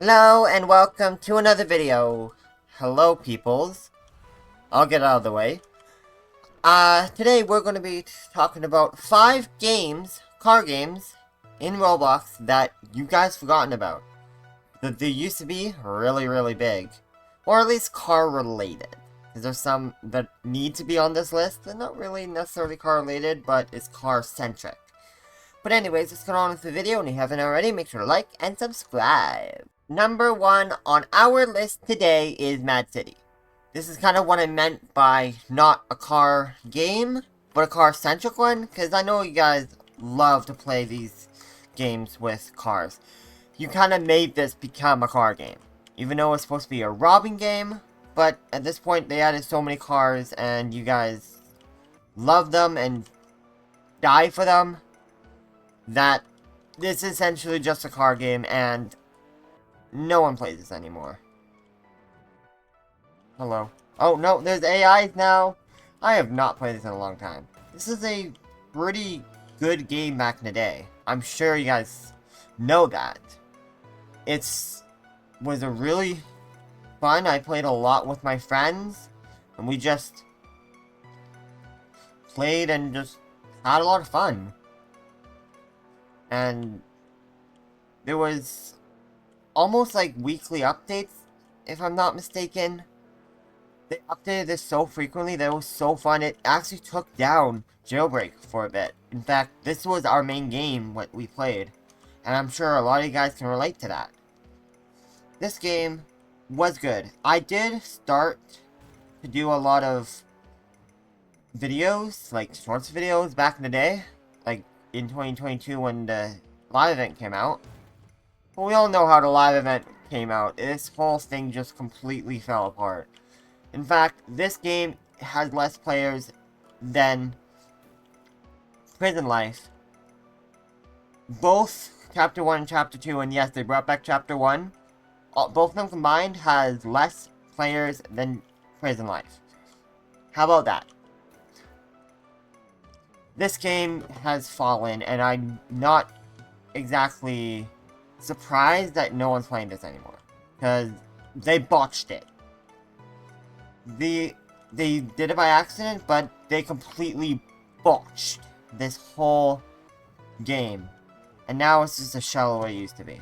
Hello and welcome to another video. Hello peoples. I'll get out of the way. Today we're going to be talking about 5 games, car games, in Roblox that you guys forgotten about. That they used to be really big. Or at least car related. Because there's some that need to be on this list. They're not really necessarily car related, but it's car centric. But anyways, let's get on with the video, and if you haven't already, make sure to like and subscribe. Number 1 on our list today is Mad City. This is kind of what I meant by not a car game, but a car-centric one, because I know you guys love to play these games with cars. You kind of made this become a car game, even though it's supposed to be a robbing game, but at this point they added so many cars, and you guys love them and die for them, that this is essentially just a car game, and no one plays this anymore. Hello. Oh, no, there's AIs now. I have not played this in a long time. This is a pretty good game back in the day. I'm sure you guys know that. Was a really fun. I played a lot with my friends, and we just played and just had a lot of fun. And there was almost like weekly updates, if I'm not mistaken. They updated this so frequently that it was so fun. It actually took down Jailbreak for a bit. In fact, this was our main game, what we played. And I'm sure a lot of you guys can relate to that. This game was good. I did start to do a lot of videos, like shorts videos back in the day. Like in 2022 when the live event came out. But we all know how the live event came out. This whole thing just completely fell apart. In fact, this game has less players than Prison Life. Both Chapter 1 and Chapter 2, and yes, they brought back Chapter 1. Both of them combined has less players than Prison Life. How about that? This game has fallen, and I'm not exactly surprised that no one's playing this anymore. Because they botched it. They did it by accident, but they completely botched this whole game. And now it's just a shell of what it used to be.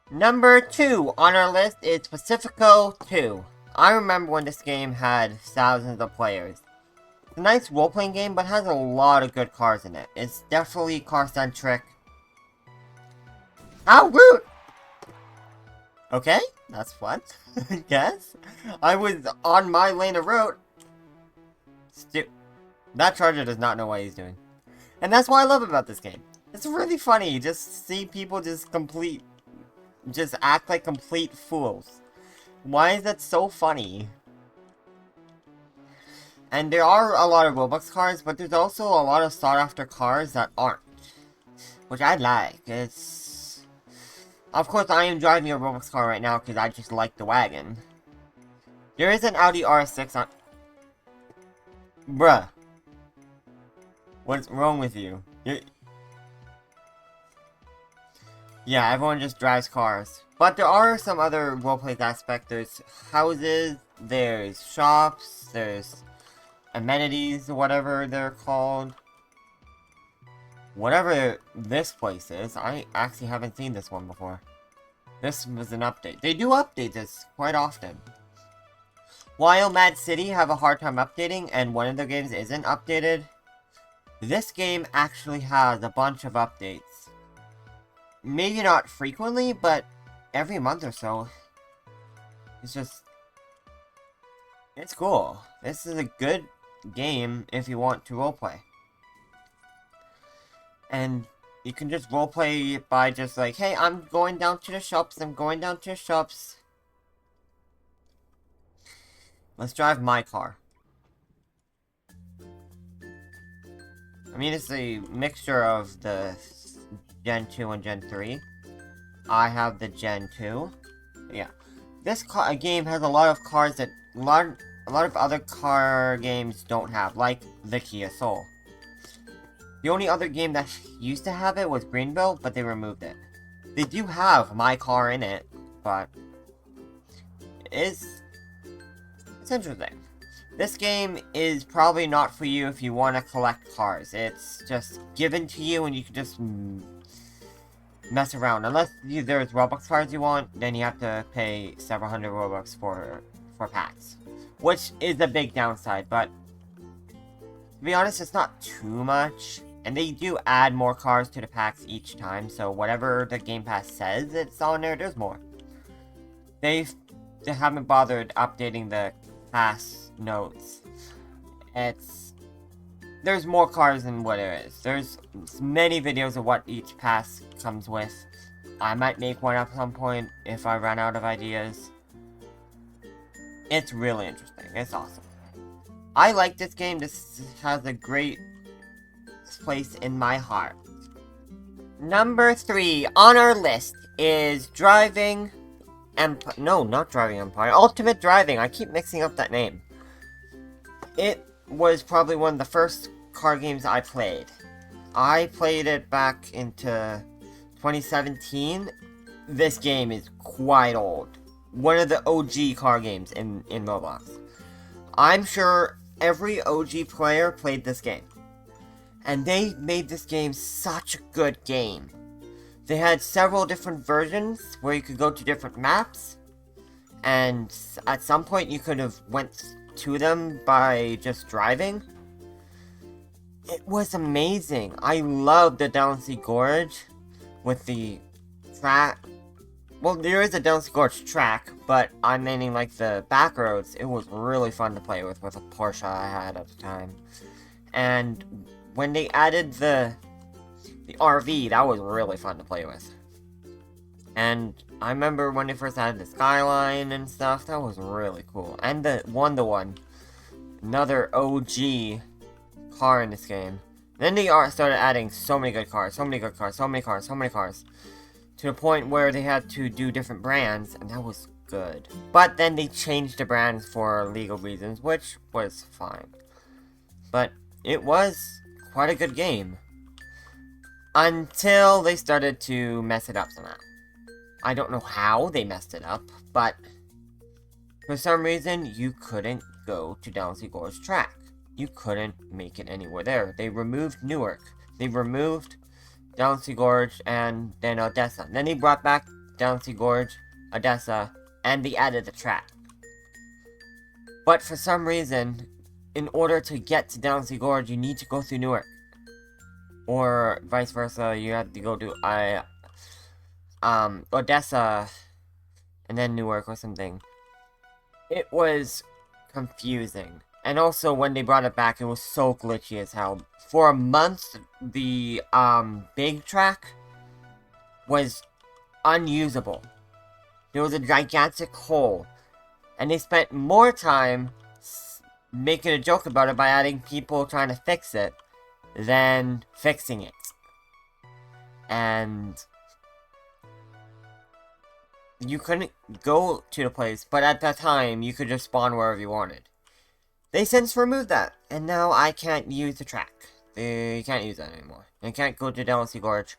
Number 2 on our list is Pacifico 2. I remember when this game had thousands of players. It's a nice role-playing game, but has a lot of good cars in it. It's definitely car-centric. How rude! Okay, that's fun. I guess. I was on my lane of road. That Charger does not know what he's doing. And that's what I love about this game. It's really funny. Just see people just act like complete fools. Why is that so funny? And there are a lot of Roblox cars, but there's also a lot of sought-after cars that aren't. Which I like. Of course, I am driving a Roblox car right now because I just like the wagon. There is an Audi R6 on... Bruh. What's wrong with you? Yeah, everyone just drives cars. But there are some other roleplay aspects. There's houses, there's shops, there's amenities, whatever they're called. Whatever this place is, I actually haven't seen this one before. This was an update. They do update this quite often. While Mad City have a hard time updating, and one of their games isn't updated, this game actually has a bunch of updates. Maybe not frequently, but every month or so. It's cool. This is a good game if you want to roleplay. And you can just roleplay by just like, hey, I'm going down to the shops, Let's drive my car. I mean, it's a mixture of the Gen 2 and Gen 3. I have the Gen 2. Yeah. This game has a lot of cars that a lot of other car games don't have, like the Kia Soul. The only other game that used to have it was Greenville, but they removed it. They do have my car in it, but it's interesting. This game is probably not for you if you want to collect cars. It's just given to you and you can just mess around. Unless there's Roblox cars you want, then you have to pay several hundred Robux for packs. Which is a big downside, but to be honest, it's not too much. And they do add more cars to the packs each time, so whatever the Game Pass says it's on there, there's more. They haven't bothered updating the pass notes. There's more cars than what there is. There's many videos of what each pass comes with. I might make one up at some point if I run out of ideas. It's really interesting. It's awesome. I like this game. This has a great place in my heart. Number 3 on our list is Driving Empire. No, not Driving Empire. Ultimate Driving. I keep mixing up that name. It was probably one of the first car games I played. I played it back into 2017. This game is quite old. One of the OG car games in Roblox. I'm sure every OG player played this game. And they made this game such a good game. They had several different versions where you could go to different maps. And at some point you could have went to them by just driving. It was amazing. I loved the Downsea Gorge with the track. Well, there is a Downsea Gorge track, but I'm meaning like the back roads. It was really fun to play with a Porsche I had at the time. And when they added the RV, that was really fun to play with. And I remember when they first added the Skyline and stuff, that was really cool. And the one, another OG car in this game. Then they started adding so many good cars, so many good cars, so many cars, so many cars. To the point where they had to do different brands, and that was good. But then they changed the brands for legal reasons, which was fine. But it was quite a good game. Until they started to mess it up somehow. I don't know how they messed it up, but for some reason, you couldn't go to Downsea Gorge track. You couldn't make it anywhere there. They removed Newark. They removed Downsea Gorge and then Odessa. Then they brought back Downsea Gorge, Odessa, and they added the track. But for some reason, in order to get to Downsea Gorge, you need to go through Newark. Or vice versa, you have to go to Odessa and then Newark or something. It was confusing. And also, when they brought it back, it was so glitchy as hell. For a month, the big track was unusable. There was a gigantic hole. And they spent more time making a joke about it by adding people trying to fix it than fixing it. And you couldn't go to the place, but at that time, you could just spawn wherever you wanted. They since removed that, and now I can't use the track. You can't use that anymore. You can't go to Downsea Gorge.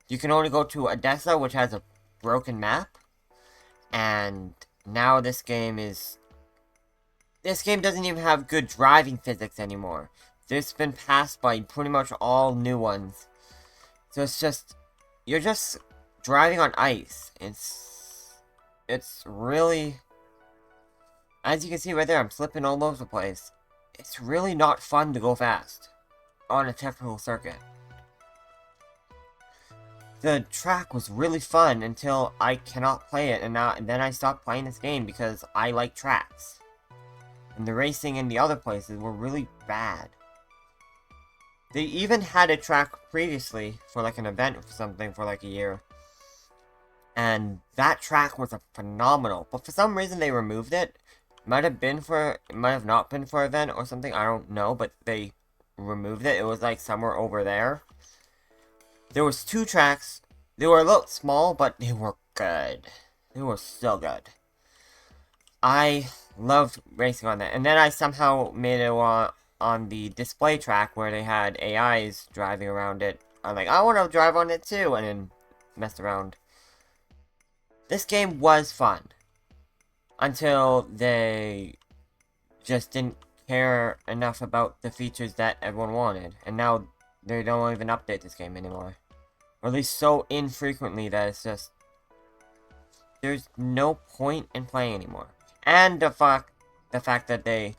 You can only go to Odessa, which has a broken map. And now this game doesn't even have good driving physics anymore. It's been passed by pretty much all new ones. So it's just, you're just driving on ice. It's really, as you can see right there, I'm slipping all over the place. It's really not fun to go fast on a technical circuit. The track was really fun until I cannot play it, and then I stopped playing this game because I like tracks. And the racing in the other places were really bad. They even had a track previously for like an event or something for like a year. And that track was phenomenal, but for some reason they removed it. It might have not been for an event or something, I don't know, but they removed it. It was like somewhere over there. There was 2 tracks. They were a little small, but they were good. They were so good. I loved racing on that. And then I somehow made it on the display track where they had AIs driving around it. I'm like, I want to drive on it too, and then messed around. This game was fun. Until they just didn't care enough about the features that everyone wanted. And now they don't even update this game anymore. Or at least so infrequently that it's just... there's no point in playing anymore. And the fact that they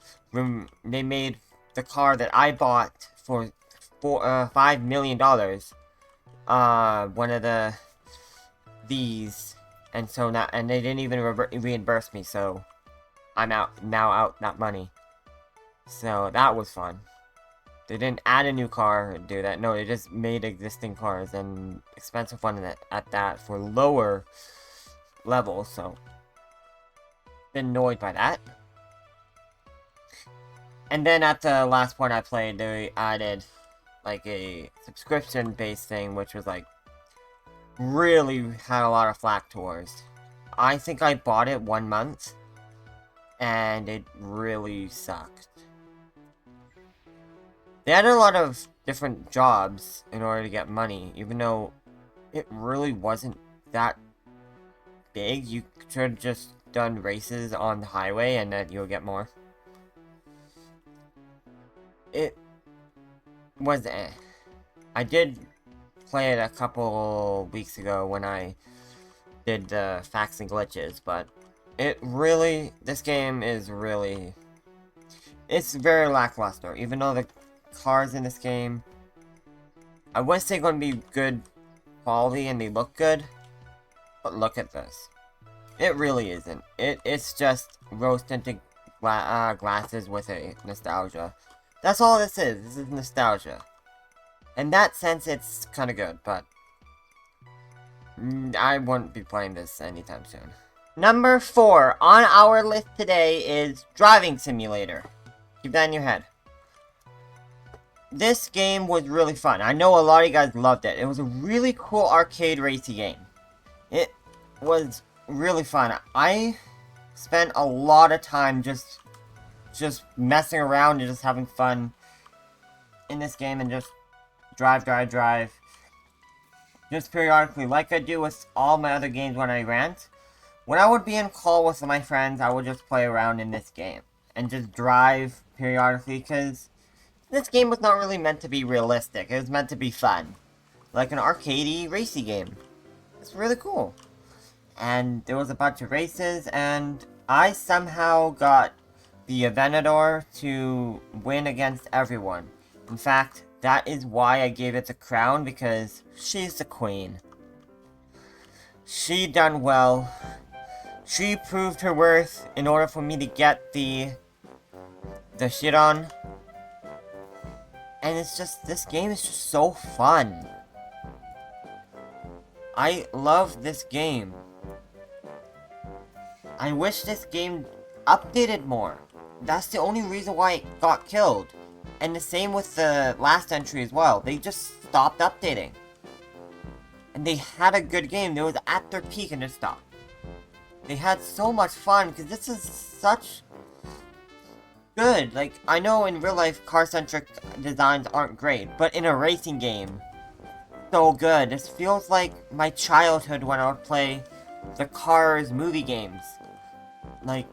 made the car that I bought for $5 million, one of these, and so now, and they didn't even reimburse me, so I'm now out that money. So that was fun. They didn't add a new car and do that. No, they just made existing cars, and expensive one at that for lower levels, so been annoyed by that. And then at the last point I played, they added like a subscription-based thing, which was like really had a lot of flack towards. I think I bought it 1 month, and it really sucked. They had a lot of different jobs in order to get money, even though it really wasn't that big. You could have just done races on the highway and then you'll get more. It was I did play it a couple weeks ago when I did the facts and glitches, but this game is really, it's very lackluster. Even though the cars in this game, I wouldn't say going to be good quality and they look good, but look at this. It really isn't. It's just rose-tinted glasses with a nostalgia. That's all this is. This is nostalgia. In that sense, it's kind of good, but I wouldn't be playing this anytime soon. Number 4 on our list today is Driving Simulator. Keep that in your head. This game was really fun. I know a lot of you guys loved it. It was a really cool arcade racy game. It was really fun. I spent a lot of time just messing around and just having fun in this game and just drive. Just periodically, like I do with all my other games when I rant. When I would be in call with my friends, I would just play around in this game and just drive periodically, because this game was not really meant to be realistic. It was meant to be fun. Like an arcadey, racy game. It's really cool. And there was a bunch of races, and I somehow got the Aventador to win against everyone. In fact, that is why I gave it the crown, because she's the queen. She done well. She proved her worth in order for me to get the shit on. And it's just, this game is just so fun. I love this game. I wish this game updated more. That's the only reason why it got killed. And the same with the last entry as well. They just stopped updating. And they had a good game. They was at their peak and it stopped. They had so much fun, because this is such good. Like, I know in real life car-centric designs aren't great, but in a racing game, so good. This feels like my childhood when I would play the Cars movie games. Like,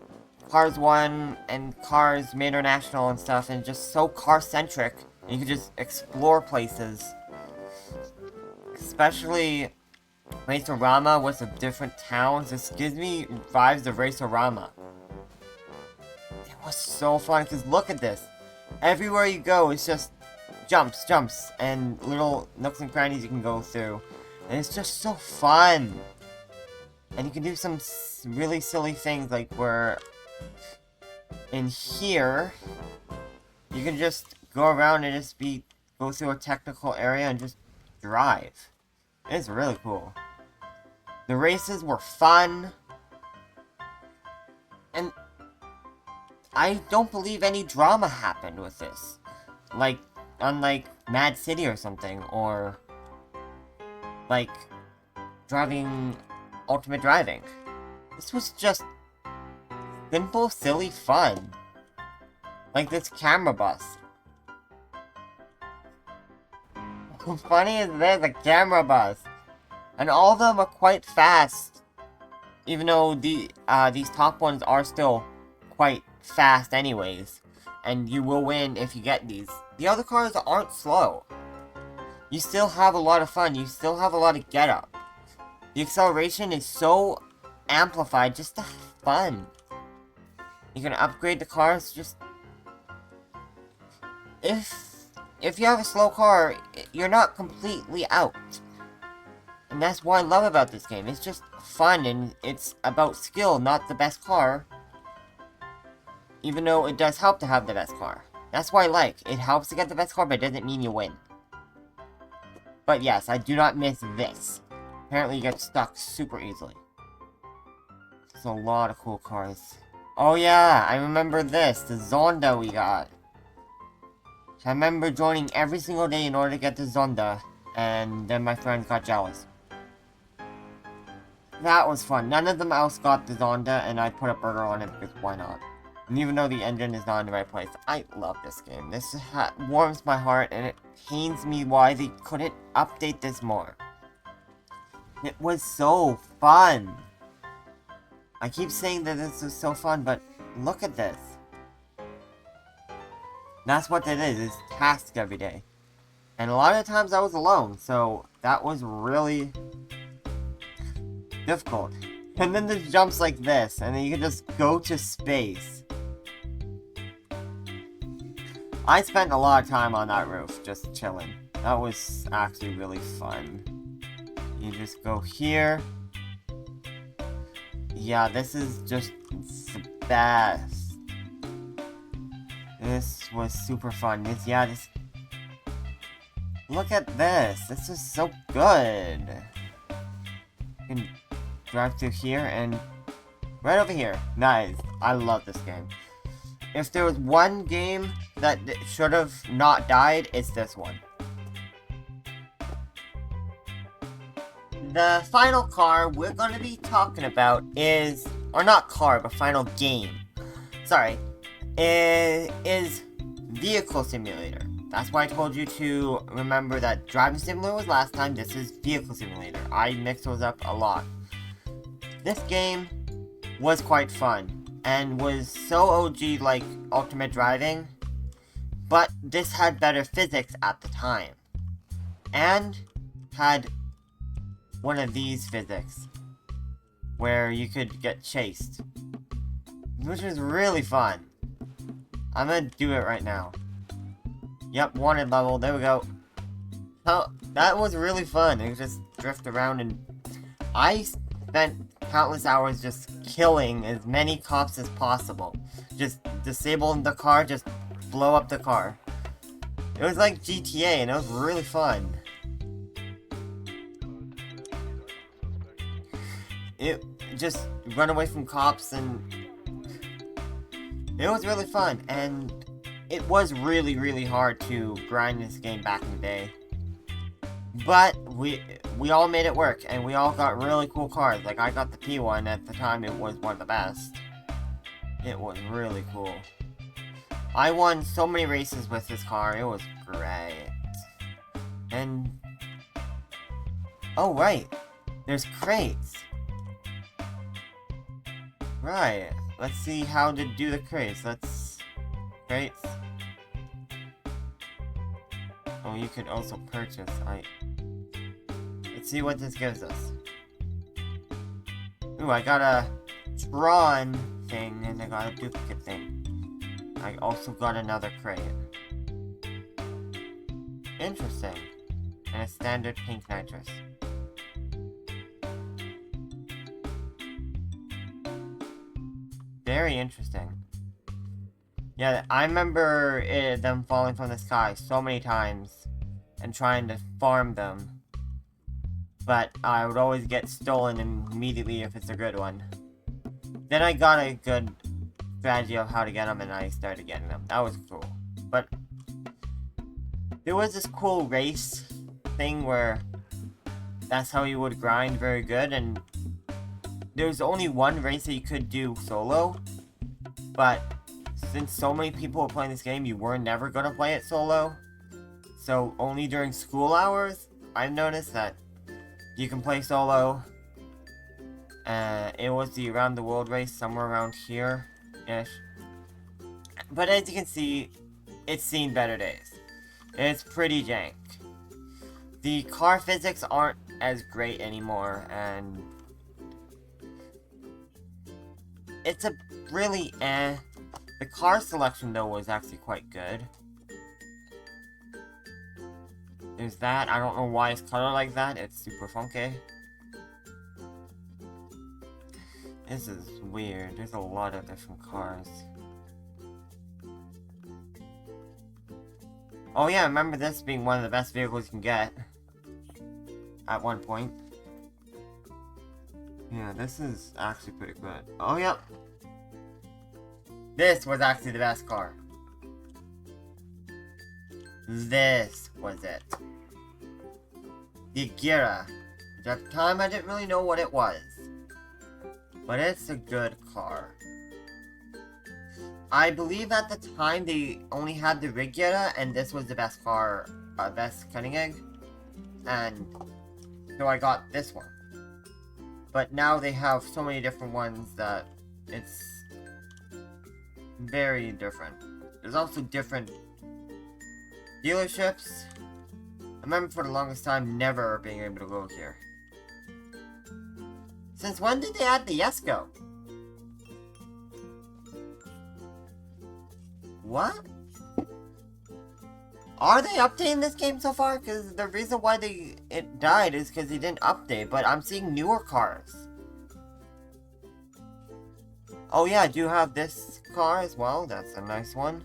Cars 1 and Cars International and stuff, and just so car-centric. And you can just explore places. Especially Racerama with the different towns. This gives me vibes of Racerama. It was so fun, because look at this. Everywhere you go, it's just jumps, and little nooks and crannies you can go through. And it's just so fun. And you can do some really silly things, like where in here, you can just go around and just go through a technical area and just drive. It's really cool. The races were fun. And I don't believe any drama happened with this. Like, unlike Mad City or something, or like Ultimate Driving. This was just simple, silly fun. Like this camera bus. How funny is this? A camera bus. And all of them are quite fast. even though these top ones are still quite fast anyways, and you will win if you get these. The other cars aren't slow. You still have a lot of fun. You still have a lot of get up. The acceleration is so amplified, just to have fun. You can upgrade the cars. Just if you have a slow car, you're not completely out. And that's what I love about this game. It's just fun, and it's about skill, not the best car. Even though it does help to have the best car. That's what I like. It helps to get the best car, but it doesn't mean you win. But yes, I do not miss this. Apparently you get stuck super easily. There's a lot of cool cars. Oh yeah, I remember this. The Zonda we got. I remember joining every single day in order to get the Zonda. And then my friends got jealous. That was fun. None of them else got the Zonda, and I put a burger on it because why not? And even though the engine is not in the right place, I love this game. This warms my heart, and it pains me why they couldn't update this more. It was so fun. I keep saying that this is so fun, but look at this. That's what it is tasks every day. And a lot of times I was alone, so that was really difficult. And then there's jumps like this, and then you can just go to space. I spent a lot of time on that roof, just chilling. That was actually really fun. You just go here. Yeah, this is just the best. This was super fun. Look at this. This is so good. You can drive through here and right over here. Nice. I love this game. If there was one game that should have not died, it's this one. The final car we're going to be talking about is, or not car, but final game. Sorry. Is Vehicle Simulator. That's why I told you to remember that Driving Simulator was last time. This is Vehicle Simulator. I mix those up a lot. This game was quite fun and was so OG like Ultimate Driving, but this had better physics at the time and had one of these physics where you could get chased, which was really fun. I'm gonna do it right now. Yep, wanted level, there we go. Oh, that was really fun. It was just drift around, and I spent countless hours just killing as many cops as possible. Just disabling the car, just blow up the car. It was like GTA, and it was really fun. It just run away from cops, and it was really fun, and it was really hard to grind this game back in the day. But we all made it work, and we all got really cool cars. Like, I got the P1 at the time. It was one of the best. It was really cool. I won so many races with this car. It was great. And oh right, there's crates. Right, let's see how to do the crates. Crates. Oh, you could also purchase. Let's see what this gives us. Ooh, I got a Tron thing, and I got a duplicate thing. I also got another crate. Interesting. And a standard pink nitrous. Very interesting. Yeah, I remember them falling from the sky so many times and trying to farm them. But I would always get stolen immediately if it's a good one. Then I got a good strategy of how to get them, and I started getting them. That was cool. But there was this cool race thing where that's how you would grind very good, and there's only one race that you could do solo, but since so many people were playing this game, you were never going to play it solo. So only during school hours, I've noticed that you can play solo, It was the Around the World race, somewhere around here-ish. But as you can see, it's seen better days. It's pretty jank. The car physics aren't as great anymore, and it's a really The car selection, though, was actually quite good. There's that. I don't know why it's colored like that. It's super funky. This is weird. There's a lot of different cars. Oh yeah, I remember this being one of the best vehicles you can get. At one point. Yeah, this is actually pretty good. Oh yep. This was actually the best car. This was it. The Gira. Which at the time I didn't really know what it was. But it's a good car. I believe at the time they only had the Rig Gira, and this was the best car, best cutting egg. And so I got this one. But now they have so many different ones that it's very different. There's also different dealerships. I remember for the longest time never being able to go here. Since when did they add the Yes Go? What? Are they updating this game so far? Because the reason why it died is because they didn't update, but I'm seeing newer cars. Oh yeah, I do have this car as well. That's a nice one.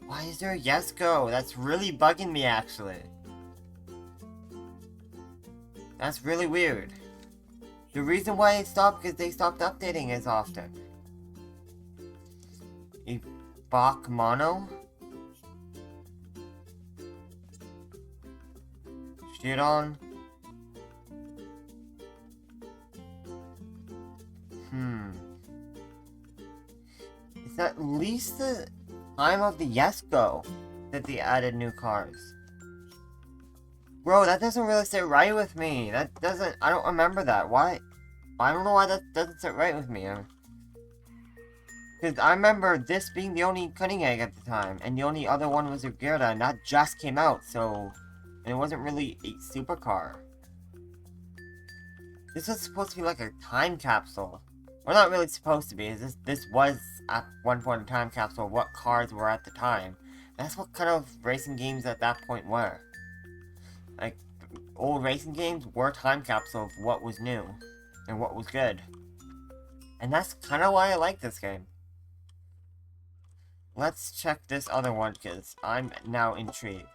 Why is there a Yes Go? That's really bugging me, actually. That's really weird. The reason why it stopped is they stopped updating as often. A Bach Mono? Shit on. It's at least the time of the Yes Go that they added new cars. Bro, that doesn't really sit right with me. I don't remember that. Why? I don't know why that doesn't sit right with me. Because I remember this being the only cutting egg at the time, and the only other one was a Gerda, and that just came out, so... And it wasn't really a supercar. This was supposed to be like a time capsule. Well, not really supposed to be. This was, at one point, a time capsule of what cars were at the time. That's what kind of racing games at that point were. Like, old racing games were time capsule of what was new. And what was good. And that's kind of why I like this game. Let's check this other one, because I'm now intrigued.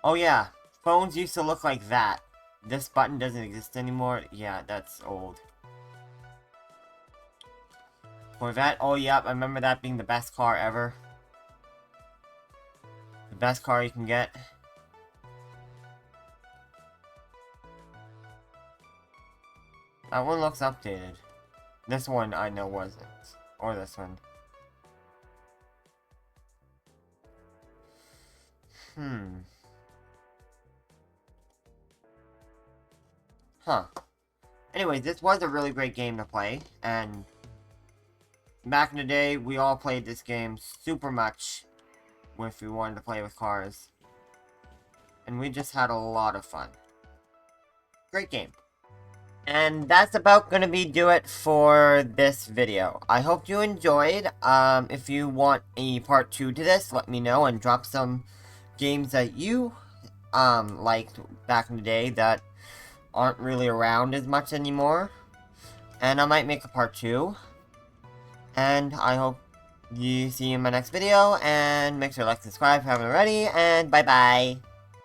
Oh yeah, phones used to look like that. This button doesn't exist anymore. Yeah, that's old. Corvette, oh yep, I remember that being the best car ever. The best car you can get. That one looks updated. This one I know wasn't. Or this one. Huh. Anyways, this was a really great game to play, and back in the day, we all played this game super much if we wanted to play with cars. And we just had a lot of fun. Great game. And that's about gonna do it for this video. I hope you enjoyed. If you want a part 2 to this, let me know and drop some games that you liked back in the day that aren't really around as much anymore. And I might make a part 2. And I hope you see you in my next video, and make sure to like and subscribe if you haven't already, and bye bye.